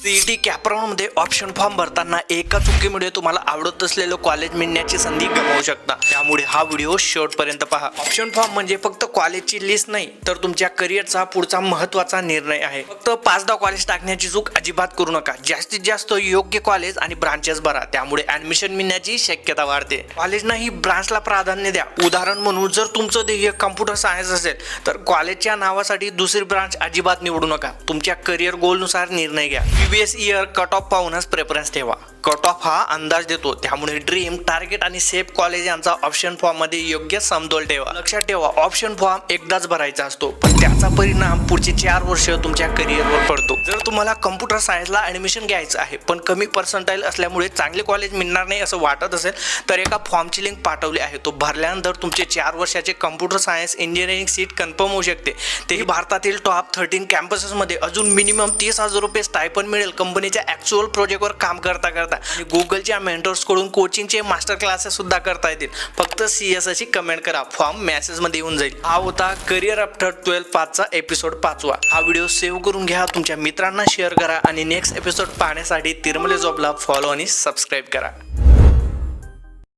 CET कॅपराऊंड मध्ये option form भरताना एका चुकीमुळे तुम्हाला आवडत असलेलं कॉलेज मिळण्याची संधी गमावू शकता। त्यामुळे हा व्हिडिओ शेवटपर्यंत पहा। ऑप्शन फॉर्म म्हणजे फक्त कॉलेजची लिस्ट नाही तर तुमच्या करिअरचा पुढचा महत्त्वाचा निर्णय आहे। फक्त 5-10 कॉलेज टाकण्याची चूक अजिबात करू नका। जास्तीत जास्त योग्य कॉलेज आणि ब्रांचेस भरा, त्यामुळे ऍडमिशन मिळण्याची शक्यता वाढते। कॉलेजनाही ब्रांचला प्राधान्य द्या। उदाहरण म्हणून जर तुमचं ध्येय कम्प्युटर सायन्स असेल तर कॉलेजच्या नावासाठी दुसरी ब्रांच अजिबात निवडू नका। तुमच्या करिअर गोलनुसार निर्णय घ्या। प्रीवियस इयर कट ऑफ पाहूनच प्रेफरन्स ठेवा। कट ऑफ हा अंदाज देतो, त्यामुळे ड्रीम, टार्गेट आणि सेफ कॉलेज यांचा ऑप्शन फॉर्म मध्ये योग्य समतोल ठेवा। लक्षात ठेवा, ऑप्शन फॉर्म एकदाच भरायचा असतो, पण त्याचा परिणाम पुढची 4 वर्ष तुमच्या करिअरवर पडतो। जर तुम्हाला कम्प्युटर सायन्सला ऍडमिशन घ्यायचं आहे पण कमी पर्सेंटाईल असल्यामुळे चांगले कॉलेज मिळणार नाही असं वाटत असेल तर एका फॉर्मची लिंक पाठवली आहे, तो भरल्यानंतर तुमचे 4 वर्षाचे computer science engineering seat confirm होऊ शकते। तेही भारतातील टॉप 13 कॅम्पसेसमध्ये। अजून मिनिमम 30,000 रुपये स्टायपन मिळेल कंपनीच्या ऍक्च्युअल प्रोजेक्टवर काम करता। आणि गुगलच्या मेंटर्स कडून कोचिंगचे मास्टर क्लासेस सुद्धा करता येतील। फक्त CS अशी कमेंट करा, फॉर्म मेसेज मध्ये येऊन जाईल। हा होता करिअर आफ्टर 12 5चा एपिसोड 5वा। हा व्हिडिओ सेव्ह करून घ्या, तुमच्या मित्रांना शेअर करा आणि नेक्स्ट एपिसोड पाहण्यासाठी तिरमले जॉबला फॉलो आणि सबस्क्राईब करा।